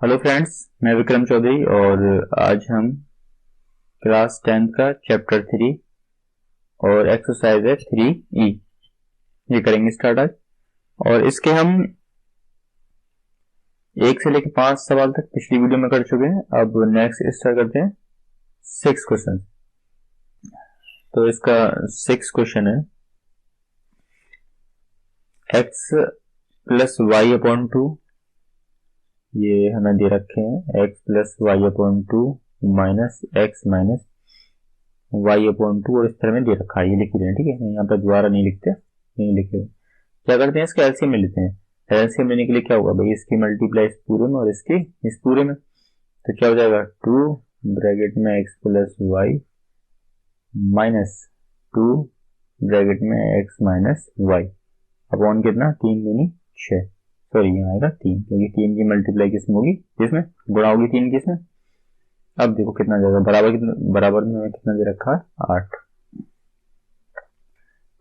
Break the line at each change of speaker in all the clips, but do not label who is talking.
Hello friends, मैं विक्रम चौधरी और आज हम क्लास 10 का चैप्टर 3 और एक्सरसाइज है 3E ये करेंगे स्टार्ट आज। और इसके हम 1 से लेकर 5 सवाल तक पिछली वीडियो में कर चुके हैं। अब नेक्स्ट स्टार्ट करते हैं 6 क्वेश्चन। तो इसका 6 क्वेश्चन है x प्लस वाई अपॉन 2, ये हमें दे रखे हैं x plus y upon 2 minus x minus y upon 2 और इस तरह में दे रखा है। ये लिख रहे हैं, ठीक है, यहाँ पर दोबारा नहीं लिखते, यही लिखे। क्या करते हैं, इसका एलसीएम ले लेते हैं। एलसीएम लेने के लिए क्या होगा भाई, इसकी मल्टीप्लाई इस पूरे में और इसकी इस पूरे में, तो क्या हो जाएगा 2 ब्रैकेट में x plus y minus 2 bracket में x माइनस वाई अपॉन कितना 3 दूनी 6, सॉरी यहाँ आएगा 3 क्योंकि 3 की मल्टीप्लाई किसमें होगी, किसमें गुणा होगी 3 किसमें। अब देखो कितना जाएगा, बराबर में कितना दे रखा है 8,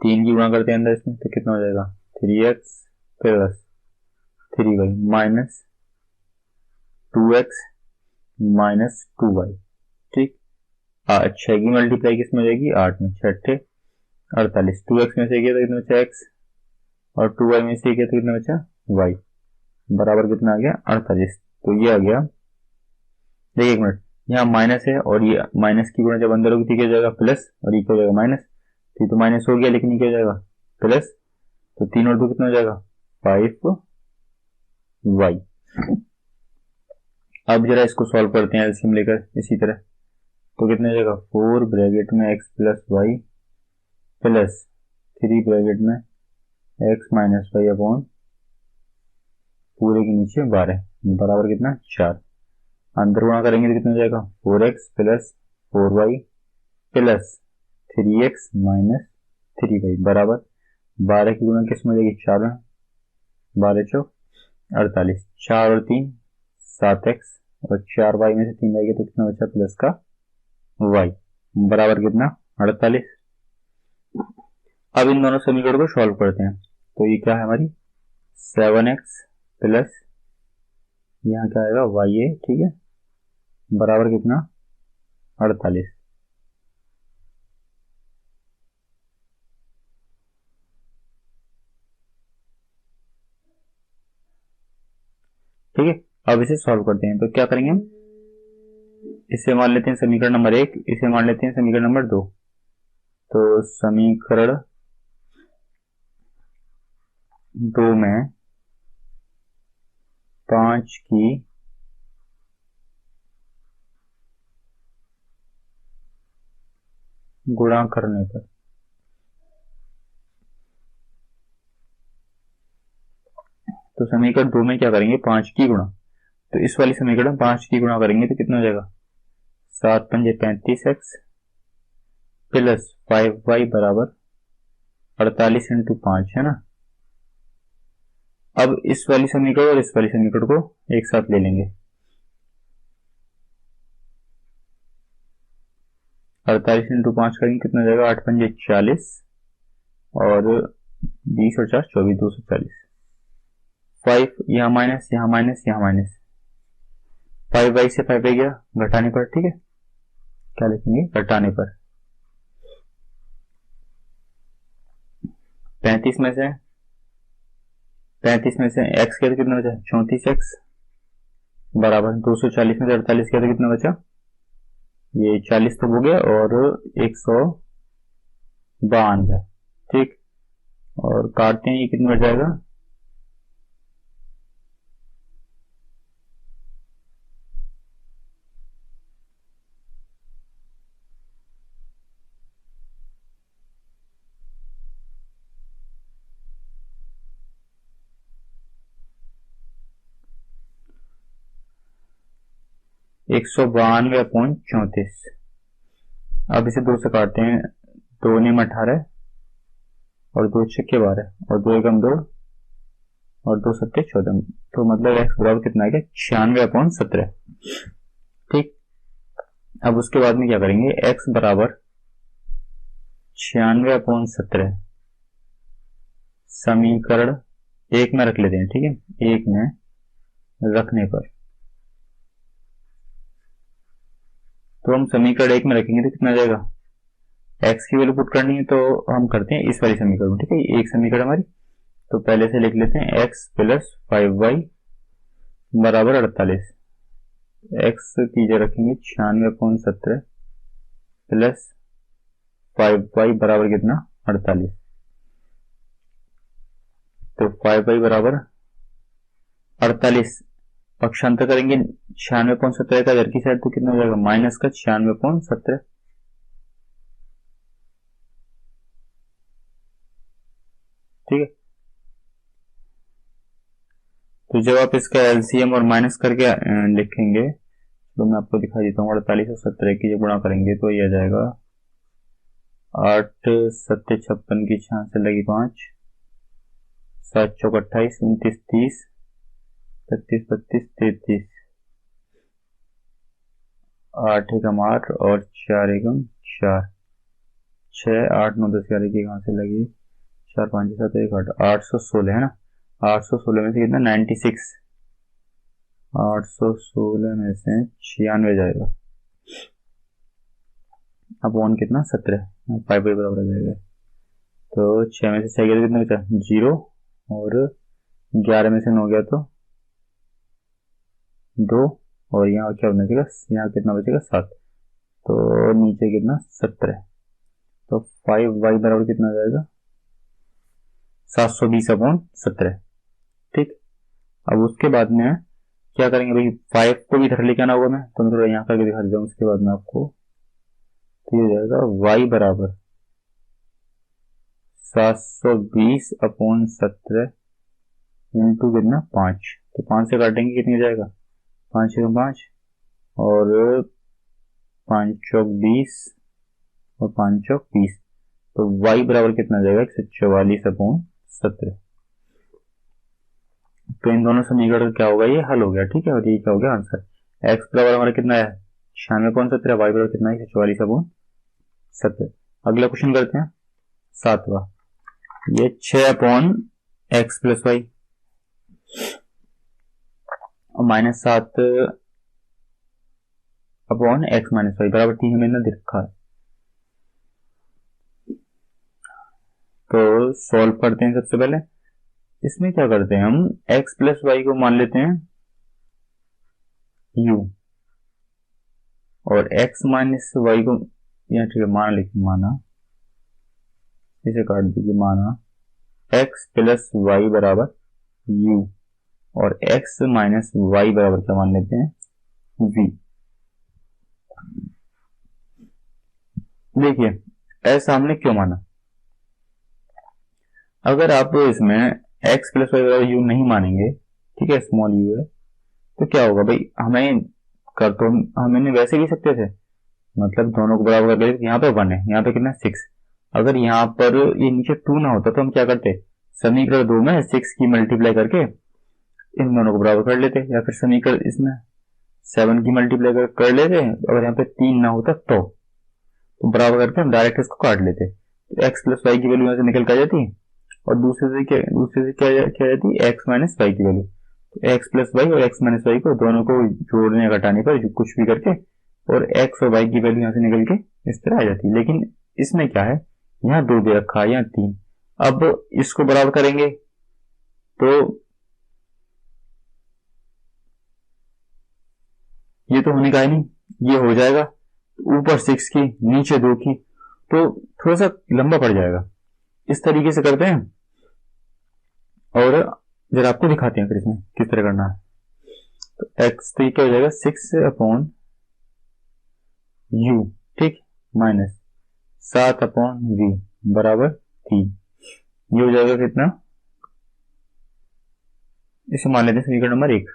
3 की गुणा करते हैं अंदर इसमें तो कितना हो जाएगा 3x plus 3y minus 2x minus 2y। ठीक, 6 की मल्टीप्लाई किसमें हो जाएगी 8 में, 6 48, 2x में से किया तो कितना बचा x और 2y में से किया तो कितना बचा y, बराबर कितना आ गया 48। तो ये आ गया, देखिए एक मिनट, यहाँ माइनस है और ये माइनस की गुणा जब अंदर होगी तो क्या हो जाएगा प्लस और ये क्या हो जाएगा माइनस, तो माइनस हो गया लेकिन ये क्या हो जाएगा प्लस, तो 3 और 2 कितना हो जाएगा 5y। अब जरा इसको सॉल्व करते हैं एलसीएम लेकर इसी तरह, तो कितना हो जाएगा 4 ब्रैकेट में x plus y plus 3 bracket में x माइनस वाई अपॉन पूरे के नीचे 12 बराबर कितना 4, अंदर गुणा करेंगे तो कितना हो जाएगा 4x plus 4y plus 3x minus 3y बराबर 12 की गुणा किस में हो जाएगी 4 में, 12 चौक 48, 4 और 3 7x और 4y में से 3 आएगा तो कितना बचा प्लस का y बराबर कितना 48। अब इन दोनों समीकरण को सॉल्व करते हैं, तो ये क्या है हमारी 7x प्लस यहाँ क्या आएगा y, ठीक है, बराबर कितना 48। ठीक है, अब इसे सॉल्व करते हैं, तो क्या करेंगे हम, इसे मान लेते हैं समीकरण नंबर 1, इसे मान लेते हैं समीकरण नंबर 2। तो समीकरण 2 में 5 की गुणा करने पर तो समीकरण 2 में क्या करेंगे 5 की गुणा, तो इस वाली समीकरण 5 की गुणा करेंगे तो कितना हो जाएगा 7 पंजे 35x प्लस 5y बराबर 48 इंटू 5 है ना। अब इस वाली समीकरण और इस वाली समीकरण को एक साथ ले लेंगे, 48 इंटू 5 करेंगे कितना हो जाएगा 8 पंजे 40 और 20 और 4 24 240, 5 यहाँ माइनस यहाँ माइनस यहाँ माइनस, 5y से 5 गया घटाने पर, ठीक है, क्या लिखेंगे घटाने पर 35 में से x किया तो कितना बचा 34x बराबर 240 में से 48 किया तो कितना बचा, ये 40 तो हो गया और 192, ठीक, और काटते हैं ये कितना बच जाएगा 192.34। अब इसे 2 से काटते हैं, 2 ने 18 और 2 छक्के 12 और 2 एकम 2 और 2 सत्ते 14, तो मतलब x बराबर कितना आ गया 96/17। ठीक, अब उसके बाद में क्या करेंगे x बराबर 96/17 समीकरण 1 में रख लेते हैं, ठीक है, 1 में रखने पर तो हम समीकरण 1 में रखेंगे तो कितना आ जाएगा, x की वैल्यू पुट करनी है तो हम करते हैं इस वाली समीकरण, ठीक है, एक समीकरण हमारी। तो पहले से लिख लेते हैं x प्लस 5y बराबर 48। x की जगह रखेंगे 96/17 प्लस 5y बराबर कितना 48। तो 5y बराबर 48 पक्षांतर करेंगे 96/17 का इधर की साइड तो कितना हो जाएगा, माइनस का 96/17। ठीक है, तो जब आप इसका एलसीएम और माइनस करके लिखेंगे तो मैं आपको दिखा देता हूँ। 48 और 17 की जब गुणा करेंगे तो ये आ जाएगा 8 7 56 की 6 से लगी 5, 7 चौक 28, 29 30, 32 32 33, 8 एकम 8 और 4 एकम 4, 6 8 9 10 11 की कहाँ से लगी, 4 5 7 1 8, 816 है ना। 816 में से कितना 96, 816 में से 96 जाएगा अब वन कितना 17, 5 बराबर आ जाएगा। तो 6 में से 6 गया तो कितना बचा 0, और 11 में से 9 गया तो 2, और यहाँ क्या बचेगा, यहाँ कितना बचेगा 7, तो नीचे कितना 17। तो 5y बराबर कितना आ जाएगा 720/17। ठीक, अब उसके बाद में क्या करेंगे भाई, 5 को भी इधर लेके आना होगा, मैं तो मैं थोड़ा यहाँ करके दिखा देता हूँ। उसके बाद में आपको तो ये हो जाएगा y बराबर 720/17 इंटू कितना 5, तो 5 से काटेंगे कितनी जाएगा 5 एकम 5 और 5 चौक 20 और 5 चौक 20, तो y बराबर कितना जाएगा 144/17। तो इन दोनों समीकरण क्या होगा, ये हल हो गया। ठीक है, और ये क्या हो गया आंसर। x बराबर हमारा कितना है 96/17, y बराबर कितना है 144/17। अगला क्वेश्चन करते हैं 7वां। ये 6/x प्लस वाई और -7/x माइनस वाई बराबर 3 हमें ना दिख रखा है। तो सॉल्व करते हैं। सबसे पहले इसमें क्या करते हैं हम, x प्लस वाई को मान लेते हैं u और x माइनस वाई को यहाँ ठीक है माना, लिखिए माना, इसे काट दीजिए, माना x प्लस वाई बराबर u और x माइनस वाई बराबर क्या मान लेते हैं v। देखिए ऐसा हमने क्यों माना, अगर आप इसमें x प्लस वाई बराबर u नहीं मानेंगे, ठीक है, स्मॉल u है, तो क्या होगा भाई, हमें कर तो हम इन्हें वैसे लिख सकते थे, मतलब दोनों को बराबर करके, यहाँ पे 1 है, यहाँ पे कितना 6, अगर यहाँ पर ये नीचे 2 ना होता तो हम क्या करते, समीकरण 2 में 6 की मल्टीप्लाई करके इन दोनों को बराबर कर लेते, या फिर समीकरण इसमें 7 की मल्टीप्लाई कर लेते, अगर यहाँ पे 3 ना होता तो बराबर करके हम डायरेक्ट इसको काट लेते, तो x प्लस वाई की वैल्यू यहाँ से निकल के आ जाती, और दूसरे से क्या जाती है x माइनस वाई की वैल्यू। तो x प्लस वाई और x माइनस वाई को दोनों को जोड़ने घटाने पर जो कुछ भी करके, और x और y की वैल्यू यहाँ से निकल के इस तरह आ जाती है। लेकिन इसमें क्या है, यहाँ 2 दे रखा है, यहाँ 3, अब इसको बराबर करेंगे तो ये तो होने का ही नहीं, ये हो जाएगा ऊपर 6 की नीचे 2 की, तो थोड़ा सा लंबा पड़ जाएगा। इस तरीके से करते हैं और जरा आपको दिखाते हैं फिर इसमें किस तरह करना है। तो x तो क्या हो जाएगा 6/u, ठीक, माइनस 7/v बराबर 3, ये हो जाएगा कितना, इसे मान लेते हैं समीकरण नंबर 1।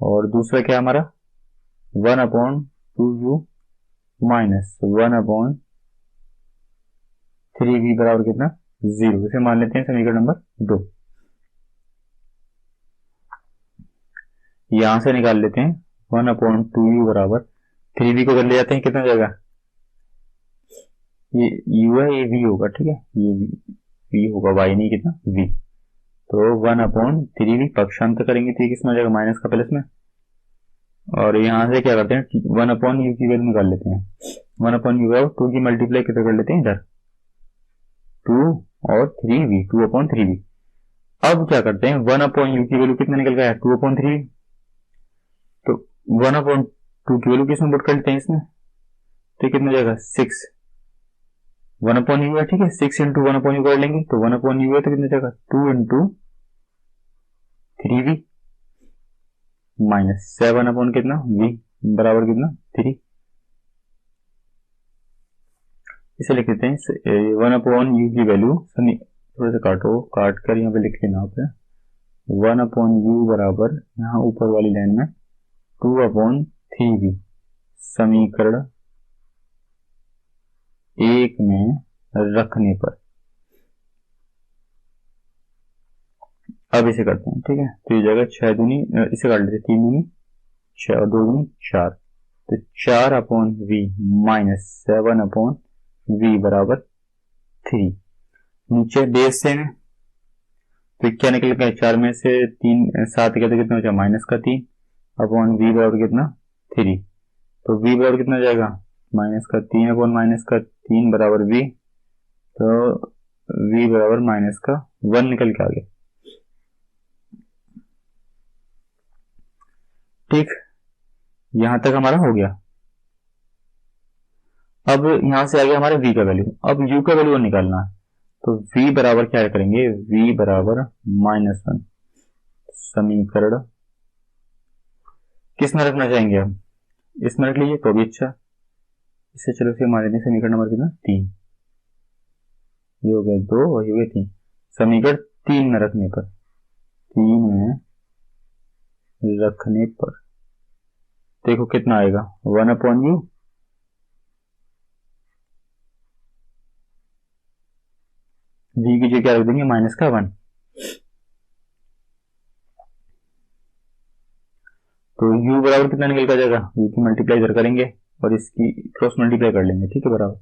और दूसरा क्या हमारा 1/2u माइनस 1/3v बराबर कितना 0, इसे मान लेते हैं समीकरण नंबर 2। यहां से निकाल लेते हैं 1/2u बराबर 3v को कर ले जाते हैं, कितना हो जाएगा, ये u है, ये v होगा, ठीक है, ये v होगा, y नहीं कितना v, तो 1/3v पक्षांतर करेंगे तो ये किसमें आ जाएगा माइनस का प्लस में, और यहाँ से क्या करते हैं, 1/u की वैल्यू निकाल लेते हैं। 1/u 2 की मल्टीप्लाई कितना कर लेते हैं इधर, 2 और 3v, 2/3v। अब क्या करते हैं, 1/u की वैल्यू कितना निकल गया है, 2/3v। तो 1/2 की वैल्यू किसमें पुट कर लेते हैं इसमें, तो कितना हो जाएगा 6। 1/u है, ठीक है, 6 इंटू 1/u कर लेंगे तो 1/u है, तो कितना जाएगा 2 इंटू 3v माइनस 7 कितना v बराबर कितना 3। इसे लिख देते हैं 1/u की वैल्यू, थोड़ा सा काट कर यहाँ पे लिख लेना आप 1/u बराबर यहाँ ऊपर वाली लाइन में 2/3v समीकरण 1 में रखने पर। अब इसे करते हैं, ठीक है, तो ये जाएगा 6 दूनी, इसे काट लेते 3 दूनी 6 और 2 दूनी 4, तो 4/v माइनस 7/v बराबर 3। नीचे बेस से तो क्या निकल गया, 4 में से 3 7 गया तो कितना हो जाएगा माइनस का 3 अपॉन v बराबर कितना 3। तो v बराबर कितना जाएगा माइनस का 3 अपॉन माइनस का 3 बराबर v, तो v बराबर माइनस का 1 निकल के आ गया। ठीक, यहां तक हमारा हो गया। अब यहां से आ गया हमारा v का वैल्यू, अब u का वैल्यू निकालना है, तो v बराबर क्या करेंगे, v बराबर -1 समीकरण किस में रखना चाहेंगे, हम इसमें रख लीजिए तो भी अच्छा। इससे चलो फिर मान लेते हैं समीकरण नंबर कितना 3, ये हो गया 2 और ये हो गया 3। समीकरण 3 में रखने पर, 3 में रखने पर देखो कितना आएगा 1/u v की जगह क्या रख देंगे माइनस का 1, तो u बराबर कितना निकल कर जाएगा, u की मल्टीप्लाई इधर करेंगे और इसकी क्रॉस मल्टीप्लाई कर लेंगे, ठीक है बराबर,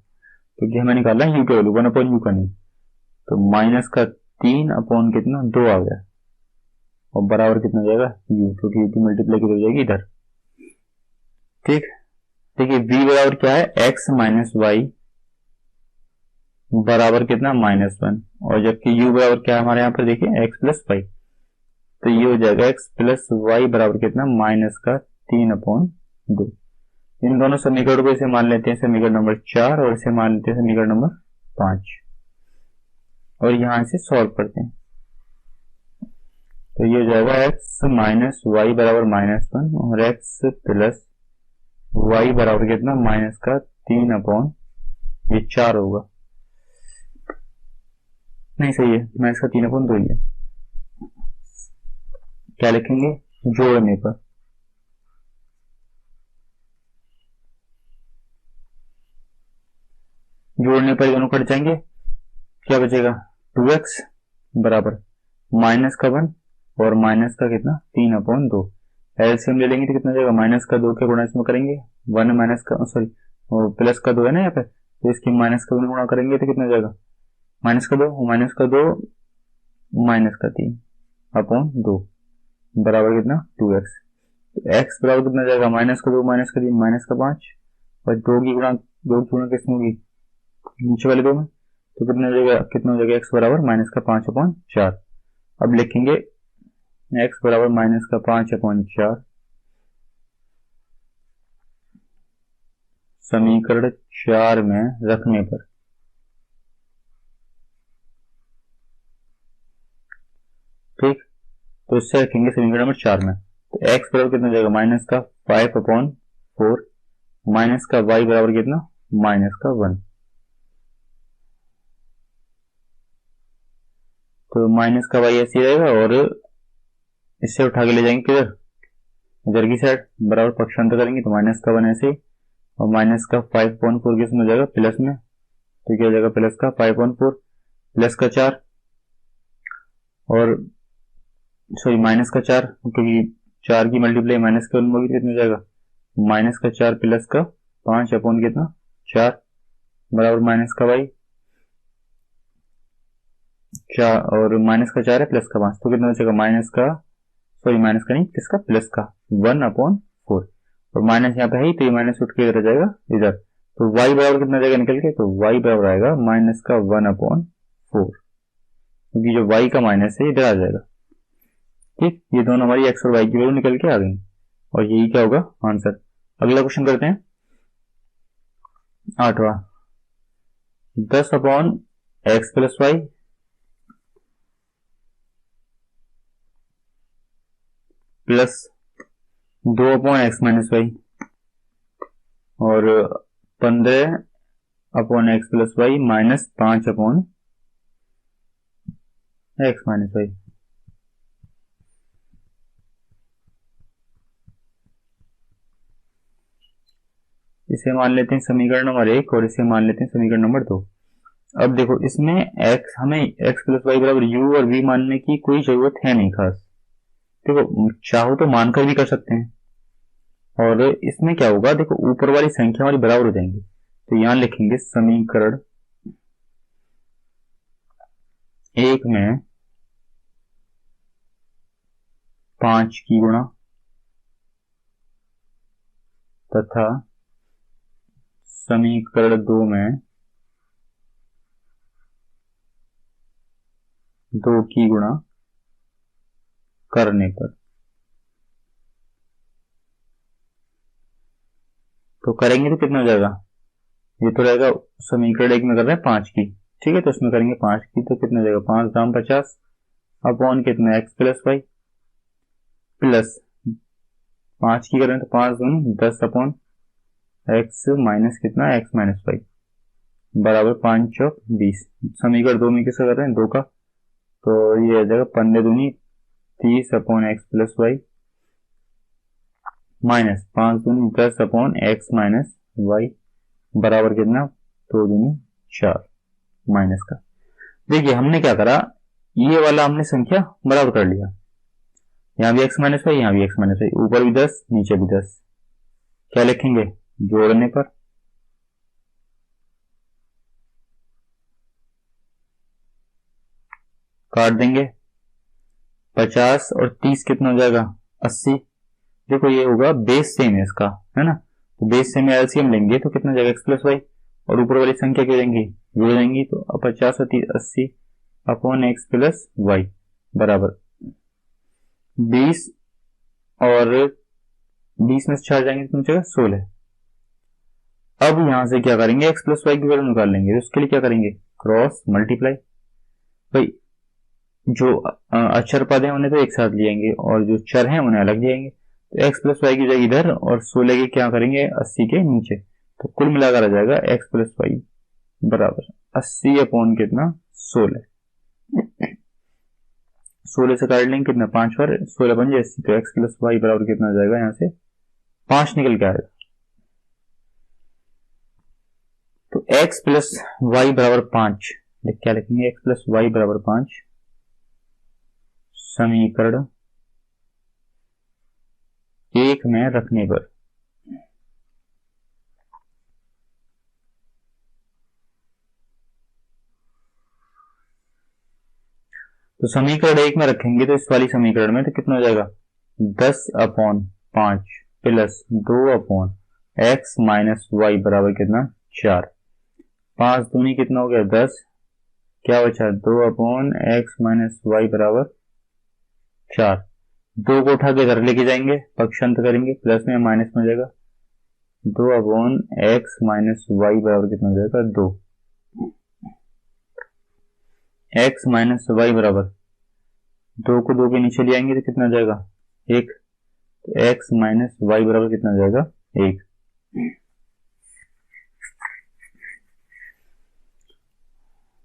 क्योंकि हमें निकालना है u का वैल्यू 1/u का नहीं, तो माइनस का 3 अपॉन कितना 2 आ गया और बराबर कितना हो जाएगा u, क्योंकि u की मल्टीप्लाई किधर जाएगी इधर। ठीक, देखिए v बराबर क्या है x माइनस वाई बराबर कितना -1, और जबकि u बराबर क्या है हमारे यहाँ पर देखिए x प्लस वाई, तो ये हो जाएगा x प्लस वाई बराबर कितना माइनस का 3/2। इन दोनों समीकरणों को इसे मान लेते हैं समीकरण नंबर 4 और इसे मान लेते हैं समीकरण नंबर 5 और यहां से सॉल्व करते हैं, तो ये हो जाएगा x माइनस वाई बराबर -1 और x प्लस वाई बराबर कितना माइनस का 3 ये 4 होगा, नहीं सही है, माइनस का 3/2 ही है। क्या लिखेंगे, जोड़ने पर, जोड़ने पर दोनों कट जाएंगे, क्या बचेगा 2x बराबर माइनस का 1 और माइनस का कितना 3/2। एलसीएम ले लेंगे तो कितना जाएगा माइनस का 2 के गुणा इसमें करेंगे 1 माइनस का सॉरी प्लस का 2 है ना यहाँ पे, तो इसकी माइनस का गुणा करेंगे तो कितना जाएगा माइनस का 2 माइनस का 2 माइनस का 3/2 बराबर कितना 2x। तो x बराबर कितना जाएगा माइनस का 2 माइनस का 3 माइनस का 5 और 2 की गुणा किसमें होगी नीचे वाले 2 में, तो कितना हो जाएगा x बराबर माइनस का 5/4। अब लिखेंगे x बराबर माइनस का 5/4 समीकरण 4 में रखने पर। ठीक, तो इससे रखेंगे समीकरण नंबर 4 में, तो x बराबर कितना हो जाएगा माइनस का 5/4 माइनस का y बराबर कितना माइनस का 1, तो माइनस का y ऐसे ही रहेगा और इससे उठा के ले जाएंगे किधर इधर की साइड, बराबर पक्षांतर करेंगे तो माइनस का 1 ऐसे ही और माइनस का 5/4 किसमें हो जाएगा प्लस में, तो क्या हो जाएगा प्लस का 5/4 प्लस का 4 और सॉरी माइनस का 4, क्योंकि 4 की मल्टीप्लाई माइनस के 1 होगी तो कितना हो जाएगा माइनस का 4 प्लस का 5/कितना 4 बराबर माइनस का y 4 और माइनस का 4 है प्लस का 5, तो कितना हो जाएगा माइनस का सॉरी माइनस का नहीं किसका प्लस का 1/4 4 और माइनस यहाँ पे है ही, तो ये माइनस उठ के इधर आ जाएगा इधर, तो y बराबर कितना जाएगा निकल के, तो y बराबर आएगा माइनस का 1/4, क्योंकि जो y का माइनस है इधर आ जाएगा। ठीक, ये दोनों हमारी x और y की वैल्यू निकल के आ गई और यही क्या होगा आंसर। अगला क्वेश्चन करते हैं 8वां, 10/x plus y plus 2/x minus y और 15/x plus y minus 5/x minus y. इसे मान लेते हैं समीकरण नंबर 1 और इसे मान लेते हैं समीकरण नंबर 2। अब देखो इसमें x, हमें x प्लस वाई बराबर u और v मानने की कोई जरूरत है नहीं खास। देखो चाहो तो मानकर भी कर सकते हैं, और इसमें क्या होगा, देखो ऊपर वाली संख्या हमारी बराबर हो जाएंगी, तो यहां लिखेंगे समीकरण 1 में 5 की गुणा तथा समीकरण 2 में 2 की गुणा करने पर, तो करेंगे तो कितना हो जाएगा, ये तो रहेगा समीकरण 1 में कर रहे हैं 5 की, ठीक है, तो इसमें करेंगे 5 की, तो कितना हो जाएगा 5 दाम 50 अपॉन कितना x प्लस वाई प्लस 5 की करें तो 5 दूनी 10 अपॉन x माइनस कितना x माइनस वाई बराबर 5 चौक 20। समीकरण 2 में किसका कर रहे हैं 2 का, तो ये आ जाएगा 15 दूनी 30 upon x plus y minus 5 दूनी 10 अपॉन x माइनस वाई बराबर कितना 2 दूनी 4 माइनस का। देखिए हमने क्या करा, ये वाला हमने संख्या बराबर कर लिया, यहां भी x माइनस वाई, यहां भी x माइनस वाई, ऊपर भी 10 नीचे भी 10, क्या लिखेंगे जोड़ने पर काट देंगे 50 और 30 कितना हो जाएगा 80। देखो ये होगा बेस सेम है इसका, है ना, तो बेस सेम में एलसीएम लेंगे तो कितना हो जाएगा x प्लस वाई और ऊपर वाली संख्या क्या देंगे जोड़ देंगी, तो 50 और 30 80 अपॉन x प्लस वाई बराबर 20 और 20 में से 4 जाएंगे तो बचेगा 16। अब यहां से क्या करेंगे x प्लस वाई की वैल्यू निकाल लेंगे, तो उसके लिए क्या करेंगे क्रॉस मल्टीप्लाई, भाई जो अचर पद है उन्हें तो एक साथ लिएंगे और जो चर हैं उन्हें अलग लिएंगे, तो x प्लस वाई की जगह इधर और 16 के क्या करेंगे 80 के नीचे, तो कुल मिलाकर आ जाएगा x प्लस वाई बराबर 80 अपॉन कितना 16, 16 से काट लेंगे कितना 5 बार 16 बन जाए 80, तो x प्लस वाई बराबर कितना आ जाएगा, यहाँ से 5 निकल के आएगा, तो x प्लस वाई बराबर 5, क्या लिखेंगे x प्लस वाई बराबर 5 समीकरण 1 में रखने पर, तो समीकरण 1 में रखेंगे तो इस वाली समीकरण में तो कितना हो जाएगा 10 upon 5 plus 2 upon x minus y बराबर कितना 4, 5 दूनी कितना हो गया 10, क्या बचा 2 अपॉन x माइनस वाई बराबर 4, 2 को उठा के इधर लेके जाएंगे पक्षांतर करेंगे प्लस में माइनस में हो जाएगा 2 अपॉन x माइनस वाई बराबर कितना हो जाएगा 2, x माइनस वाई बराबर 2 को 2 के नीचे ले आएंगे तो कितना हो जाएगा 1, तो x माइनस वाई बराबर कितना हो जाएगा 1।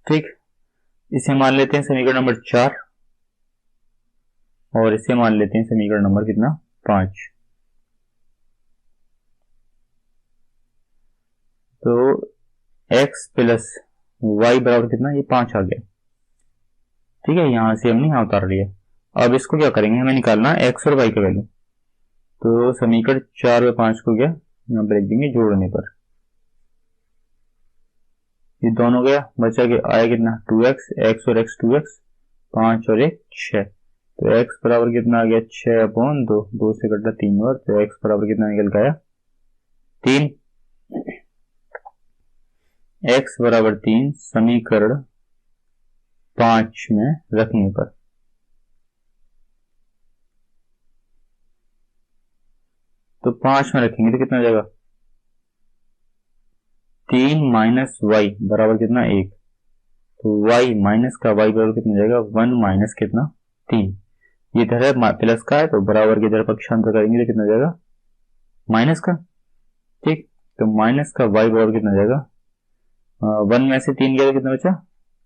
ठीक, इसे मान लेते हैं समीकरण नंबर 4 और इसे मान लेते हैं समीकरण नंबर कितना 5। तो x प्लस वाई बराबर कितना ये 5 आ गया, ठीक है, यहां से हमने यहां उतार लिया। अब इसको क्या करेंगे, हमें निकालना है x और y का वैल्यू, तो समीकरण 4 और 5 को क्या यहां पर लिख देंगे जोड़ने पर, ये दोनों गया बचा के आया कितना 2x, x और x 2x 5 और 1 6, तो x बराबर कितना आ गया 6/2, 2 से कटा 3 बार, तो x बराबर कितना निकल के आया 3। x बराबर 3 समीकरण 5 में रखने पर, तो 5 में रखेंगे तो कितना हो जाएगा 3 माइनस वाई बराबर कितना 1, तो y माइनस का y बराबर कितना हो जाएगा 1 माइनस कितना 3। ये तरह प्लस का है तो बराबर की इधर पक्षांतर करेंगे तो कितना हो जाएगा माइनस का। ठीक, तो माइनस का y बराबर कितना हो जाएगा 1 में से 3 गया तो कितना बचा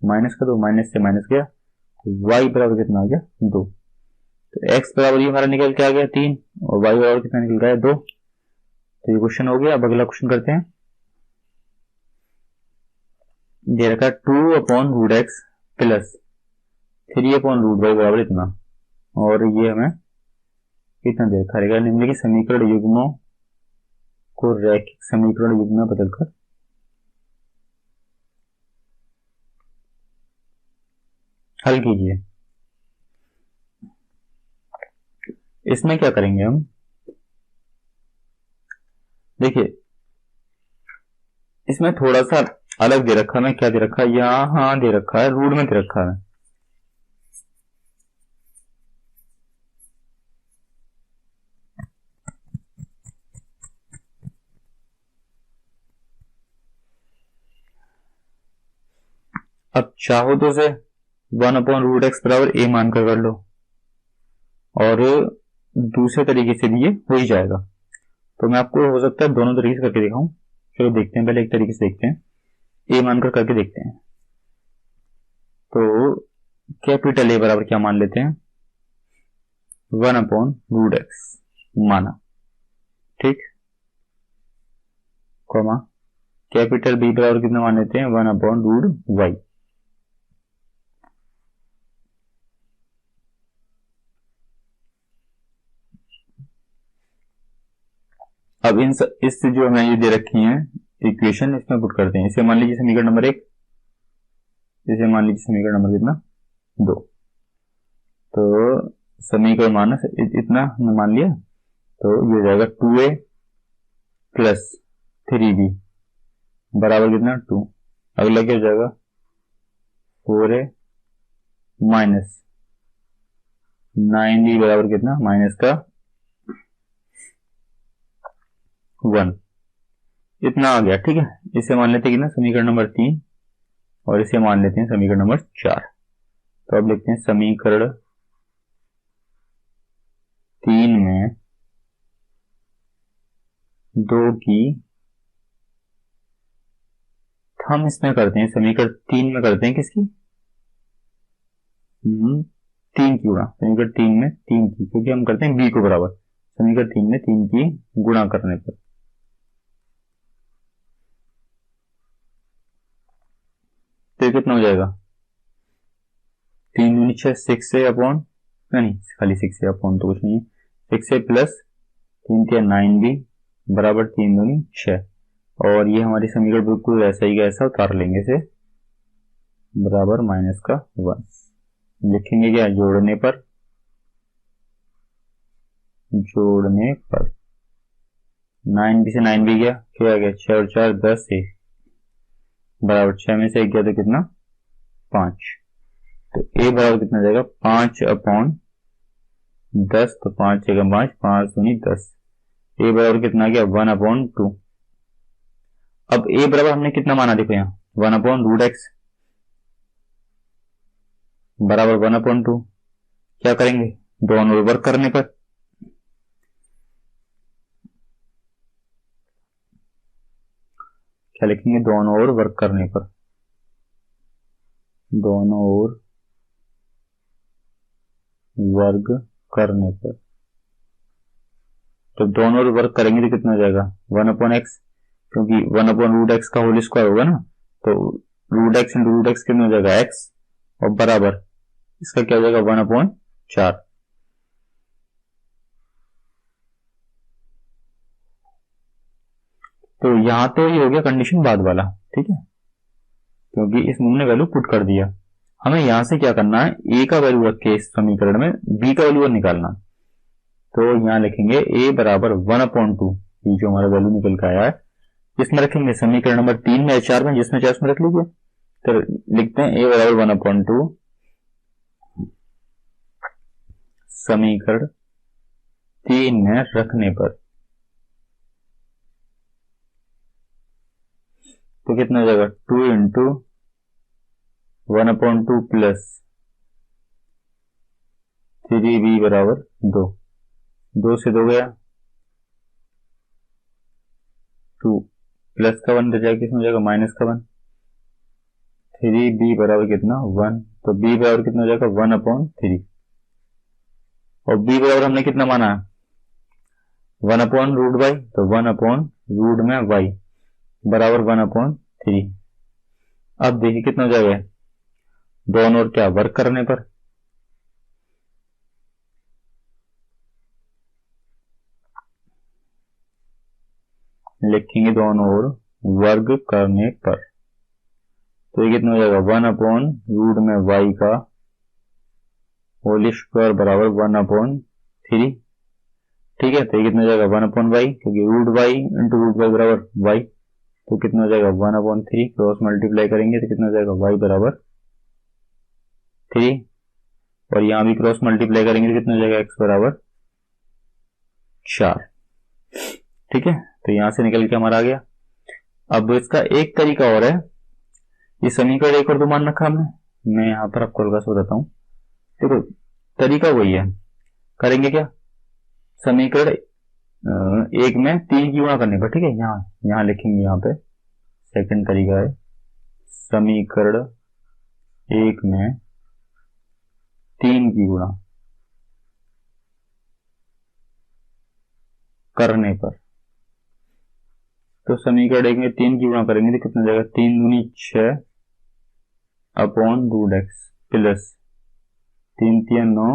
माइनस का, तो माइनस से माइनस गया, तो y बराबर कितना आ गया 2। तो x बराबर ये हमारा निकल के आ गया 3 और y बराबर कितना निकल गया 2। तो ये क्वेश्चन हो गया। अब अगला क्वेश्चन करते हैं। दे रखा 2/√x प्लस 3/√y बराबर इतना, और ये हमें कितना दे रखा रहेगा निम्नलिखित समीकरण युग्मों को रैखिक समीकरण युग्म में बदलकर हल कीजिए। इसमें क्या करेंगे हम, देखिए इसमें थोड़ा सा अलग दे रखा है, क्या दे रखा है यहाँ दे रखा है रूट में दे रखा है। अब चाहो तो से 1/√x बराबर a मानकर कर लो, और दूसरे तरीके से भी ये हो ही जाएगा। तो मैं आपको हो सकता है दोनों तरीके से करके दिखाऊं। चलो देखते हैं, पहले एक तरीके से देखते हैं, a मानकर करके देखते हैं। तो कैपिटल A बराबर क्या मान लेते हैं 1/√x माना, ठीक, कॉमा कैपिटल B बराबर कितना मान लेते हैं 1/√y। अब इस जो हमें ये दे रखी है इक्वेशन, इसमें पुट करते हैं। इसे मान लीजिए समीकरण नंबर 1, इसे मान लीजिए समीकरण नंबर कितना 2। तो समीकरण माना इतना हमने मान लिया, तो ये हो जाएगा 2a प्लस 3b बराबर कितना 2। अगला क्या हो जाएगा 4a माइनस 9b बराबर कितना माइनस का 1। इतना आ गया, ठीक है। इसे मान लेते हैं कितना समीकरण नंबर 3, और इसे मान लेते हैं समीकरण नंबर 4। तो अब लिखते हैं समीकरण 3 में 2 की, हम इसमें करते हैं समीकरण 3 में करते हैं किसकी 3 की गुणा, समीकरण 3 में 3 की, क्योंकि हम करते हैं b को बराबर समीकरण 3 में 3 की गुणा करने पर। तो कितना हो जाएगा 3 दूनी 6, 6 अपॉन नहीं खाली 6 अपॉन तो कुछ नहीं है, 6 प्लस 3 3 9b बराबर 3 दूनी 6, और ये हमारी समीकरण बिल्कुल ऐसा ही ऐसा उतार लेंगे इसे बराबर माइनस का 1। लिखेंगे क्या जोड़ने पर 9b से 9b गया, क्या आ गया 6 और 4 10 है बराबर 6 में से 1 गया तो कितना 5। तो a बराबर कितना जाएगा 5/10, तो 5 जगह 5 दूनी 10, a बराबर कितना गया 1/2। अब a बराबर हमने कितना माना देखो यहाँ 1/√x बराबर 1/2। क्या करेंगे दोनों ओर वर्क करने पर, क्या लिखेंगे दोनों ओर वर्क करने पर, दोनों ओर वर्ग करने पर। तो दोनों ओर वर्क करेंगे तो कितना हो जाएगा 1/x, क्योंकि 1/√x का होल स्क्वायर होगा ना, तो √x इंटू √x कितना हो जाएगा x, और बराबर इसका क्या हो जाएगा 1/4। तो यहां तो ये हो गया कंडीशन बाद वाला, ठीक है, क्योंकि इस हमने वैल्यू पुट कर दिया। हमें यहां से क्या करना है, ए का वैल्यू रख के इस समीकरण में बी का वैल्यू निकालना। तो यहां लिखेंगे ए बराबर 1/2, ये जो हमारा वैल्यू निकल के आया है इसमें रखेंगे समीकरण नंबर 3 में, 4 में, जिसमें चाहे उसमें रख लीजिए। तो लिखते हैं ए बराबर 1/2 समीकरण 3 में रखने पर तो कितना हो जाएगा, 2 इंटू 1/2 प्लस 3b बराबर 2, 2 से 2 गया 2, प्लस का 1 बच जाएगा, किसमें हो जाएगा माइनस का 1, 3b बराबर कितना 1, तो b बराबर कितना हो जाएगा 1/3, और b बराबर हमने कितना माना है 1/√y, तो 1/रूट में y बराबर 1/3। अब देखिए कितना हो जाएगा, दोनों और क्या वर्क करने पर, लिखेंगे दोनों ओर वर्ग करने पर, तो ये कितना हो जाएगा 1/रूट में y का होल स्क्वायर बराबर 1/3। ठीक है, तो ये कितना हो जाएगा 1/y, क्योंकि root y into root y बराबर y, तो कितना हो जाएगा 1/3, क्रॉस मल्टीप्लाई करेंगे तो कितना हो जाएगा y बराबर 3, और यहां भी क्रॉस मल्टीप्लाई करेंगे तो कितना हो जाएगा x बराबर 4। ठीक है, तो यहां से निकल के हमारा आ गया। अब इसका एक तरीका और है, ये समीकरण 1 और 2 मान रखा हमने, मैं यहां पर आपको हल्का सा बताता हूं। देखो तरीका वही है, करेंगे क्या, समीकरण 1 में 3 की गुणा करने पर। ठीक है, यहां लिखेंगे, यहां पे सेकंड तरीका है, समीकरण 1 में 3 की गुणा करने पर, तो समीकरण 1 में 3 की गुणा करेंगे तो कितना हो जाएगा, 3 दूनी 6 upon root x plus 3 3 9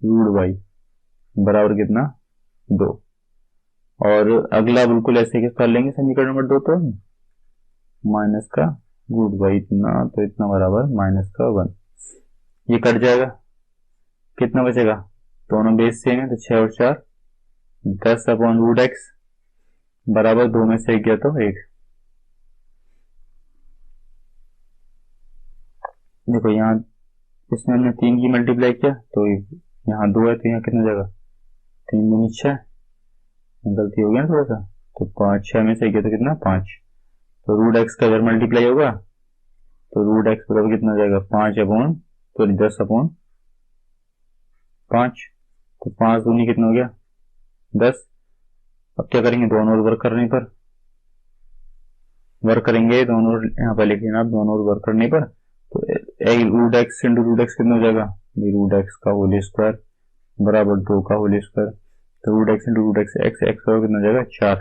root y बराबर कितना 2, और अगला बिल्कुल ऐसे के कर लेंगे समीकरण नंबर 2, तो माइनस का रूट वाई इतना, तो इतना बराबर माइनस का 1, ये कट जाएगा, कितना बचेगा, दोनों बेस सेम है तो 6 और 4 10 अपॉन रूट एक्स बराबर 2 में से 1 गया तो 1। देखो यहाँ इसमें हमने 3 की मल्टीप्लाई किया तो यहाँ 2 है, तो यहाँ कितना जाएगा 3 दूनी 6, गलती हो गया ना थोड़ा सा, तो 5 6 में से 1 गया तो कितना 5, तो रूट एक्स का अगर मल्टीप्लाई होगा तो रूट एक्स बराबर कितना जाएगा 5 अपॉन, तो 10 अपॉन 5, तो 5 दूनी कितना हो गया 10। अब क्या करेंगे, दोनों ओर वर्क करने पर, वर्क करेंगे दोनों ओर, यहाँ पर लिखिए आप दोनों ओर वर्क करने पर, तो root x into root x कितना हो जाएगा, रूट एक्स का होल स्क्वायर बराबर 2 का होल स्क्वायर, तो root x into root x, x x का कितना हो जाएगा 4,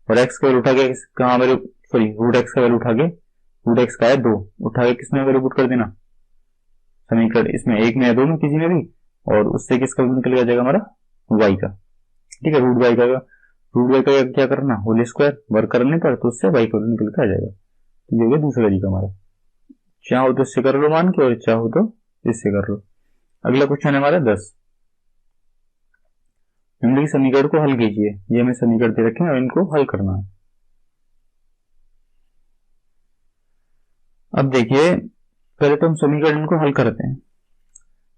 और एक्स का वैल्यू उठा के कहाँ वैल्यू, सॉरी रूट एक्स का वैल्यू उठा के, रूट एक्स का है 2, उठा के किसमें वैल्यू पुट कर देना, समीकरण इसमें 1 में है 2 में किसी में भी, और उससे किसका निकल जाएगा हमारा y का। ठीक है, रूट वाई का क्या करना, होल स्क्वायर वर्क करने पर, तो उससे y का निकल के आ जाएगा। तो ये हो गया दूसरा तरीका हमारा, चाहो तो इससे कर लो मान के, और चाहो तो इससे कर लो। अगला क्वेश्चन है हमारा 10, निम्नलिखित समीकरण को हल कीजिए, ये हमें समीकरण दे रखे हैं और इनको हल करना है। अब देखिए पहले तो हम समीकरण को हल करते हैं,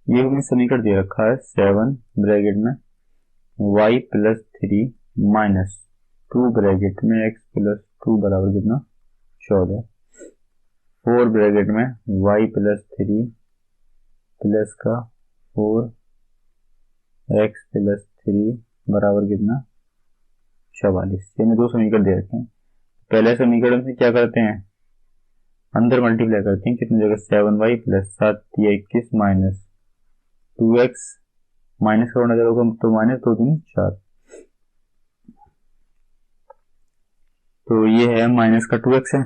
ये हमें समीकरण दे रखा है 7 ब्रैकेट में y प्लस 3 माइनस 2 ब्रैकेट में x प्लस 2 बराबर कितना 14, 4 ब्रैकेट में y प्लस 3 प्लस का 4 x प्लस 3 बराबर कितना 44। ये में 2 समीकरण दे रखे हैं, पहले समीकरण से क्या करते हैं, अंदर मल्टीप्लाई करते हैं, कितनी जगह 7y plus 7 21 minus 2x, minus का नजर होगा तो माइनस 2 दूनी 4, तो ये है माइनस का 2x है,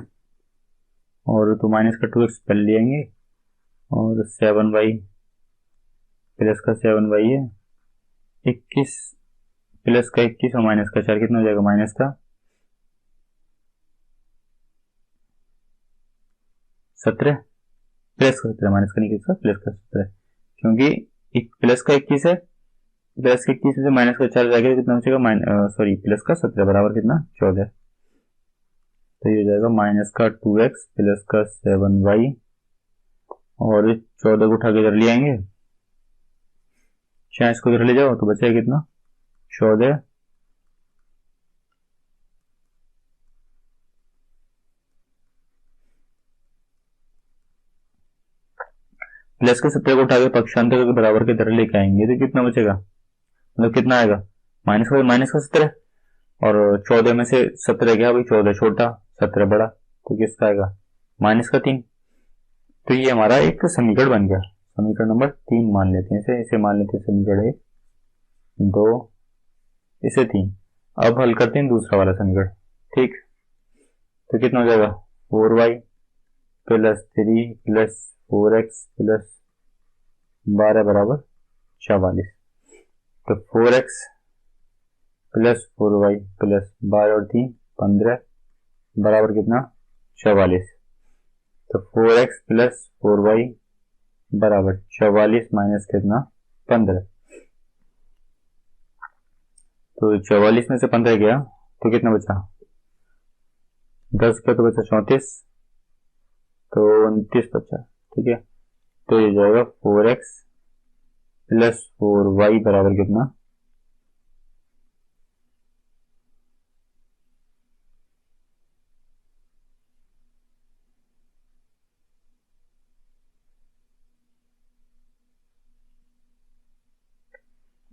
और तो माइनस का 2x पहले ले आएंगे, और 7y प्लस का 7y है 21 प्लस का 21 और माइनस का 4 कितना हो जाएगा माइनस का 17, प्लस का 17, माइनस का नहीं किसका, प्लस का 17, क्योंकि प्लस का 21 है, प्लस के 21 में से माइनस का 4 जाएगा, कितना बचेगा, सॉरी प्लस का 17 बराबर कितना 14। तो ये हो जाएगा माइनस का 2x प्लस का 7y, और इस 14 को उठा के इधर ले आएंगे, 46 को इधर ले जाओ तो बचेगा कितना 14, प्लस के 17 को उठा के पक्षांतर के बराबर के इधर लेके आएंगे तो कितना बचेगा, मतलब कितना आएगा, माइनस का 17, और 14 में से 17 गया भाई, 14 छोटा 17 बड़ा, तो किसका आएगा माइनस का 3। तो ये हमारा एक समीकरण बन गया, समीकरण नंबर 3 मान लेते हैं इसे, मान लेते हैं समीकरण 1 2 इसे 3। अब हल करते हैं दूसरा वाला समीकरण, ठीक। तो कितना हो जाएगा 4y plus 3 plus 4x plus 12 बराबर 44। तो 4x प्लस 4y प्लस 12 और 3 15 बराबर कितना 44। तो 4x प्लस 4y बराबर 44 माइनस कितना 15। तो 44 में से 15 गया तो कितना बचा 10 का, तो बचा 34, तो 29 बचा, ठीक है। तो ये जाएगा 4x प्लस 4y बराबर कितना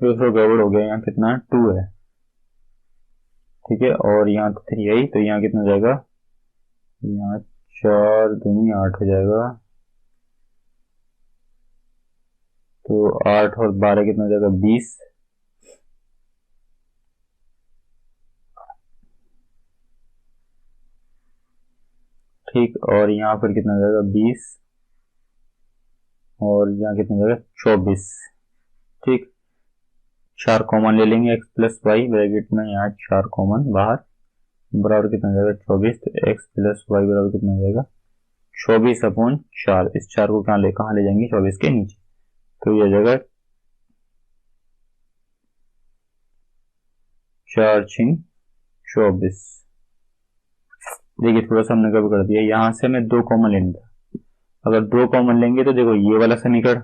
200 गड़बड़ हो गया, यहाँ कितना 2 है, ठीक है, और यहाँ 3 है, तो यहाँ कितना जाएगा, यहाँ 4 दूनी 8 हो जाएगा, तो 8 और 12 कितना हो जाएगा 20, ठीक, और यहाँ पर कितना हो जाएगा 20, और यहाँ कितना हो जाएगा 24, ठीक। 4 कॉमन ले लेंगे, x प्लस वाई ब्रैकेट में, यहाँ 4 कॉमन बाहर, बराबर कितना हो जाएगा 24। तो x प्लस वाई बराबर कितना हो जाएगा 24 अपॉन 4, इस 4 को कहाँ ले जाएंगे 24 के नीचे, तो ये हो जाएगा 4 6 24। देखिए थोड़ा सा हमने कभी कर दिया, यहां से हमें 2 कॉमन लेना था, अगर 2 कॉमन लेंगे तो देखो ये वाला समीकरण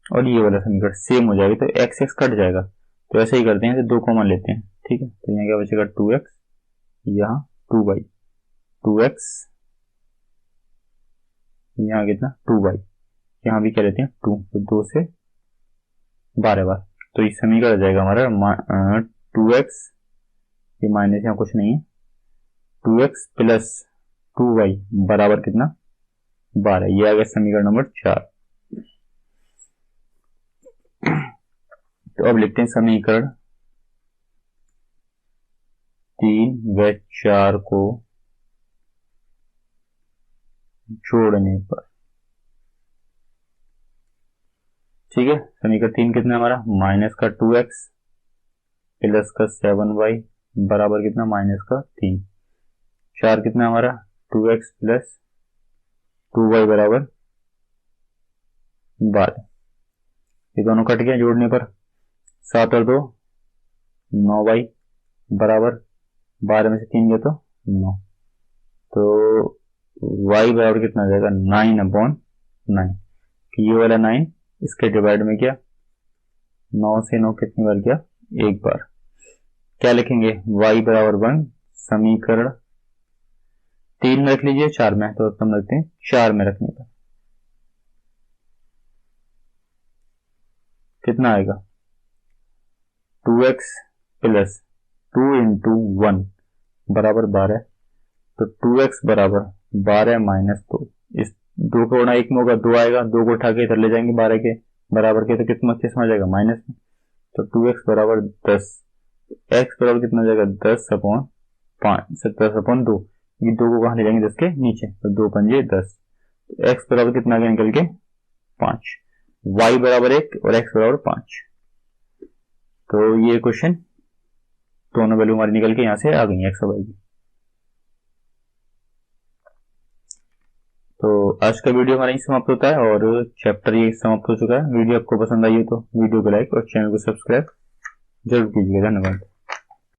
और ये वाला समीकरण सेम हो जाएगा, तो एक्स एक्स कट जाएगा, तो ऐसे ही करते हैं, 2 कॉमन लेते हैं, ठीक है। तो यहाँ क्या बचेगा 2x, यहाँ 2y, 2x यहाँ कितना 2y, यहाँ भी क्या लेते हैं 2, तो 2 से 12 बार, तो ये समीकरण आ जाएगा हमारा 2x, ये माइनस यहाँ कुछ नहीं है, 2x प्लस 2y बराबर कितना 12, ये आ गया समीकरण नंबर 4। तो अब लिखते हैं समीकरण 3 व 4 को जोड़ने पर, ठीक है। समीकरण 3 कितना है हमारा, माइनस का 2x प्लस का 7y बराबर कितना माइनस का 3। 4 कितना है हमारा 2x प्लस 2y बराबर 12, ये दोनों कट गया जोड़ने पर, 7 और 2 9y बराबर 12 में से 3 गया तो 9, तो y बराबर कितना आ जाएगा 9 अपॉन 9, ये वाला 9 इसके डिवाइड में किया, 9 से 9 कितनी बार किया एक बार, क्या लिखेंगे y बराबर 1, समीकरण 3 में रख लीजिए 4 में, तो हम रखते हैं 4 में रखने पर कितना आएगा 2x प्लस 2 इंटू 1 बराबर 12, तो 2x बराबर 12 माइनस 2, इस 2 को गुणा 1 में होगा 2 आएगा, 2 को उठा के इधर ले जाएंगे 12 के बराबर के, तो कितना किसमें आ जाएगा माइनस में, तो 2x बराबर 10, x बराबर कितना हो जाएगा 10 अपॉन 5, 10 अपॉन 2, ये 2 को कहाँ ले जाएंगे 10 के नीचे, तो 2 पंजे 10, x बराबर कितना आ गया निकल के 5, y बराबर 1 और x बराबर 5। तो ये क्वेश्चन दोनों वैल्यू हमारी निकल के यहां से आ गई x और y की। तो आज का वीडियो हमारा यही समाप्त होता है और चैप्टर ये समाप्त हो चुका है। वीडियो आपको पसंद आई हो तो वीडियो को लाइक और चैनल को सब्सक्राइब जरूर कीजिएगा। धन्यवाद।